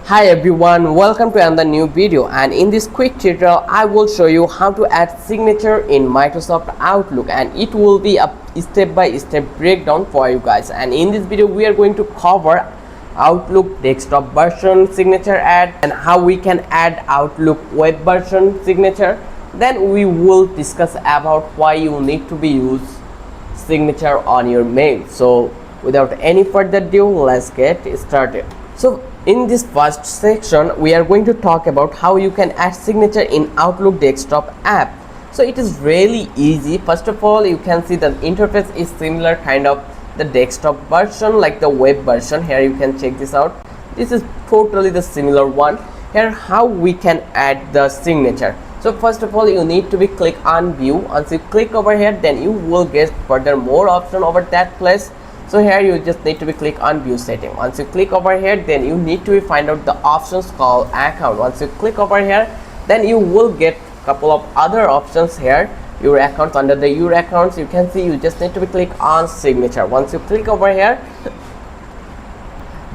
Hi everyone, welcome to another new video, and in this quick tutorial I will show you how to add signature in Microsoft Outlook, and it will be a step-by-step breakdown for you guys. And in this video we are going to cover Outlook desktop version signature add and how we can add Outlook web version signature. Then we will discuss about why you need to be use signature on your mail. So without any further ado, let's get started. So in this first section we are going to talk about how you can add signature in Outlook desktop app. So it is really easy. First of all, you can see the interface is similar kind of the desktop version like the web version. Here you can check this out. This is totally the similar one. Here how we can add the signature. So first of all, you need to be click on view. Once you click over here, then you will get further more option over that place. So here you just need to be click on view setting. Once you click over here, then you need to find out the options called account. Once you click over here, then you will get couple of other options here. Your accounts, under the your accounts you can see you just need to be click on signature. Once you click over here,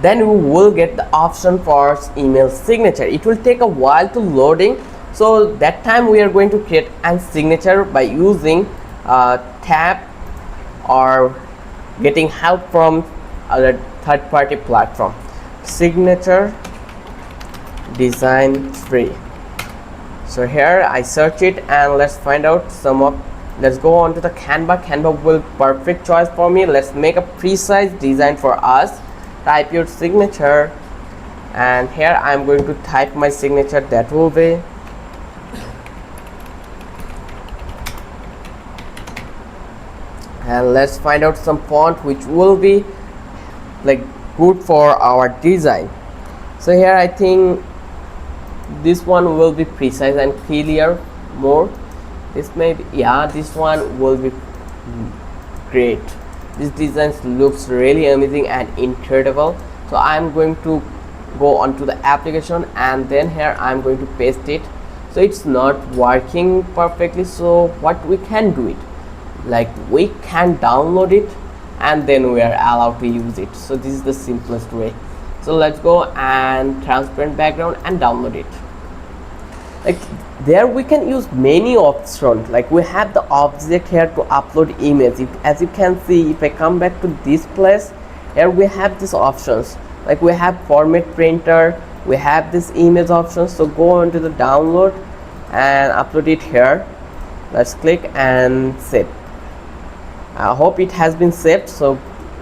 then you will get the option for email signature. It will take a while to loading, so that time we are going to create a signature by using tab or getting help from other third-party platform. Signature design free. So here I search it and let's find out some of. Let's go on to the Canva will perfect choice for me. Let's make a precise design for us. Type your signature, and here I'm going to type my signature. That will be and let's find out some font which will be like good for our design. So here I think this one will be precise and clear more. This may be, yeah, this one will be great. This design looks really amazing and incredible. So I'm going to go onto the application, and then here I'm going to paste it. So it's not working perfectly, so what we can do it, like we can download it and then we are allowed to use it. So this is the simplest way. So let's go and transparent background and download it. Like there we can use many options. Like we have the object here to upload image. As you can see, if I come back to this place, here we have these options. Like we have format printer, we have this image options. So go on to the download and upload it here. Let's click and save. I hope it has been saved. So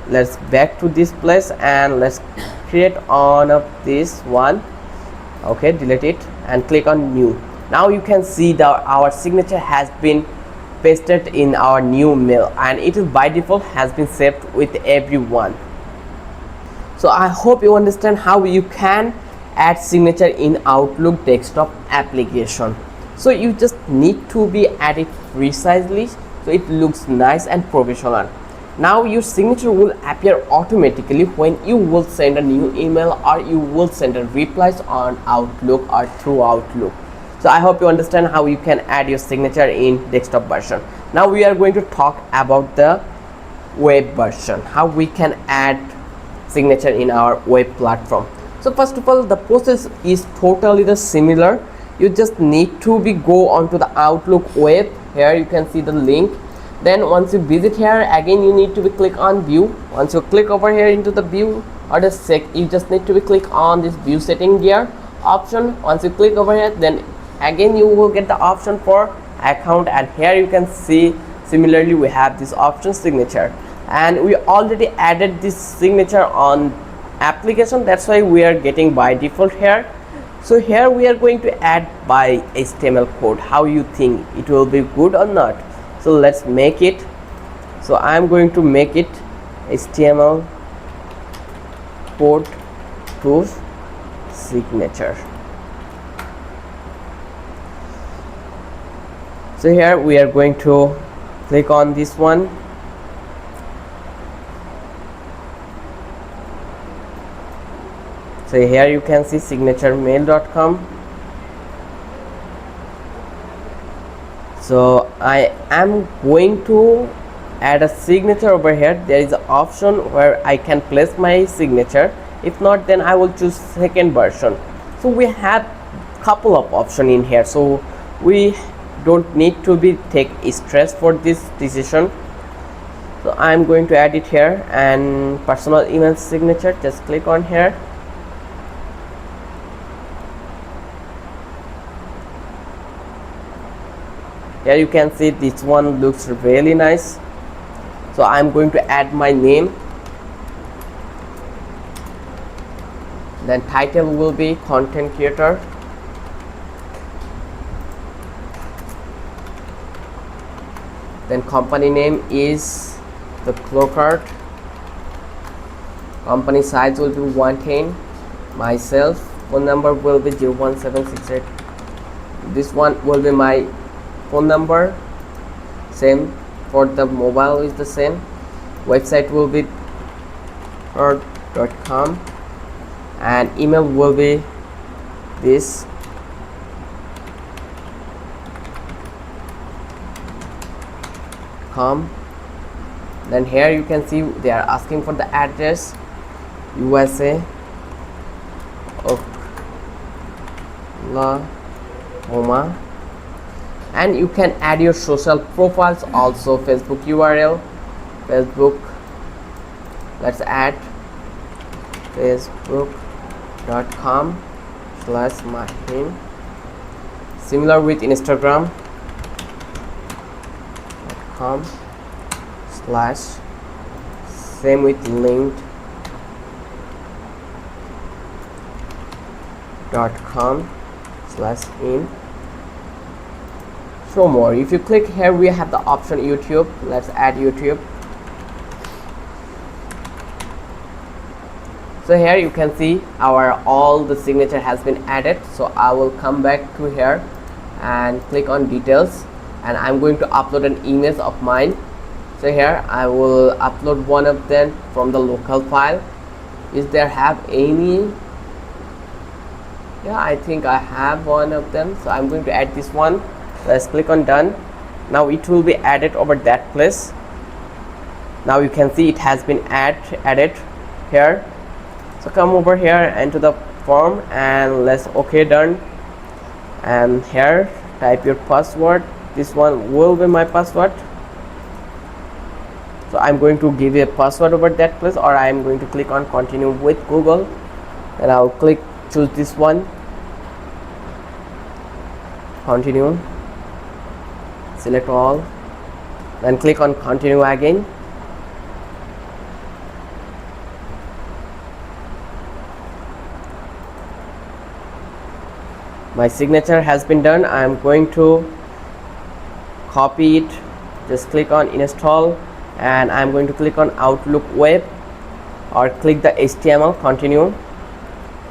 let's back to this place and let's create on of this one. Okay, delete it and click on new. Now you can see that our signature has been pasted in our new mail, and it is by default has been saved with everyone. So I hope you understand how you can add signature in Outlook desktop application. So you just need to be added precisely so it looks nice and professional. Now your signature will appear automatically when you will send a new email or you will send a replies on Outlook or through Outlook. So I hope you understand how you can add your signature in desktop version. Now we are going to talk about the web version, how we can add signature in our web platform. So first of all, the process is totally the similar. You just need to be go onto the Outlook web. Here you can see the link. Then once you visit here, again you need to be click on view. Once you click over here into the view or the you just need to be click on this view setting gear option. Once you click over here, then again you will get the option for account, and here you can see similarly we have this option signature, and we already added this signature on application. That's why we are getting by default here. So here we are going to add by HTML code. How you think it will be good or not? So let's make it. So I'm going to make it HTML code to signature. So here we are going to click on this one. So here you can see signaturemail.com. So I am going to add a signature over here. There is an option where I can place my signature. If not, then I will choose second version. So we had couple of option in here, so we don't need to be take stress for this decision. So I'm going to add it here, and personal email signature, just click on here. Here you can see this one looks really nice. So I'm going to add my name, then title will be content creator, then company name is the Clocart, company size will be 110, myself, phone number will be 01768. This one will be my phone number, same for the mobile is the same. Website will be .com, and email will be this. Then here you can see they are asking for the address, USA, Oklahoma, and you can add your social profiles also. Facebook URL, Facebook, let's add facebook.com/Mahin. Similar with Instagram.com/ same with linked.com/in. So more, if you click here we have the option YouTube. Let's add YouTube. So here you can see our all the signature has been added. So I will come back to here and click on details, and I'm going to upload an image of mine. So here I will upload one of them from the local file. Is there have any? Yeah, I think I have one of them, so I'm going to add this one. Let's click on done. Now it will be added over that place. Now you can see it has been added here. So come over here into the form and let's okay, done. And here type your password. This one will be my password. So I'm going to give you a password over that place, or I'm going to click on continue with Google, and I'll choose this one, continue, select all, then click on continue again. My signature has been done. I'm going to copy it, just click on install, and I'm going to click on Outlook Web, or click the HTML, continue,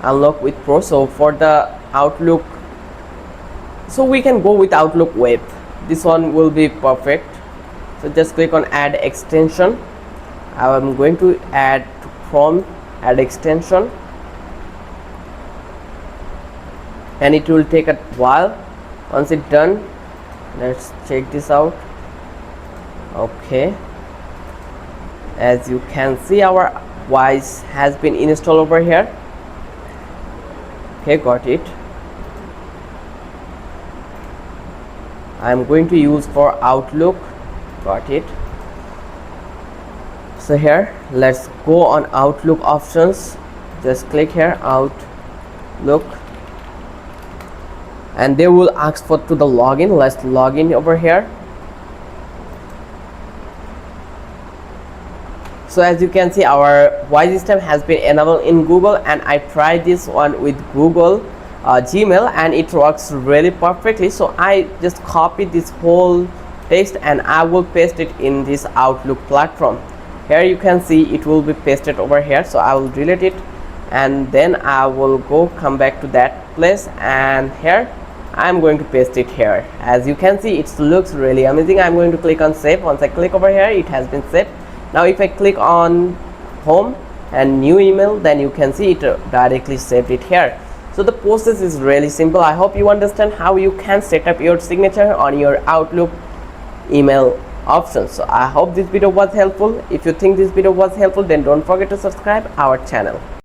unlock with Pro. So for the Outlook, so we can go with Outlook Web, this one will be perfect. So just click on add extension. I'm going to add from add extension, and it will take a while. Once it's done, let's check this out. Okay, as you can see our Wise has been installed over here. Okay, got it. I'm going to use for Outlook, got it. So here let's go on Outlook options, just click here Outlook, and they will ask for to the login. Let's log in over here. So as you can see our Wise system has been enabled in Google, and I tried this one with Google Gmail and it works really perfectly. So I just copied this whole text and I will paste it in this Outlook platform. Here you can see it will be pasted over here, so I will delete it and then I will come back to that place, and here I'm going to paste it here. As you can see, it looks really amazing. I'm going to click on save. Once I click over here, it has been saved. Now if I click on home and new email, then you can see it directly saved it here. So the process is really simple. I hope you understand how you can set up your signature on your Outlook email options. So I hope this video was helpful. If you think this video was helpful, then don't forget to subscribe our channel.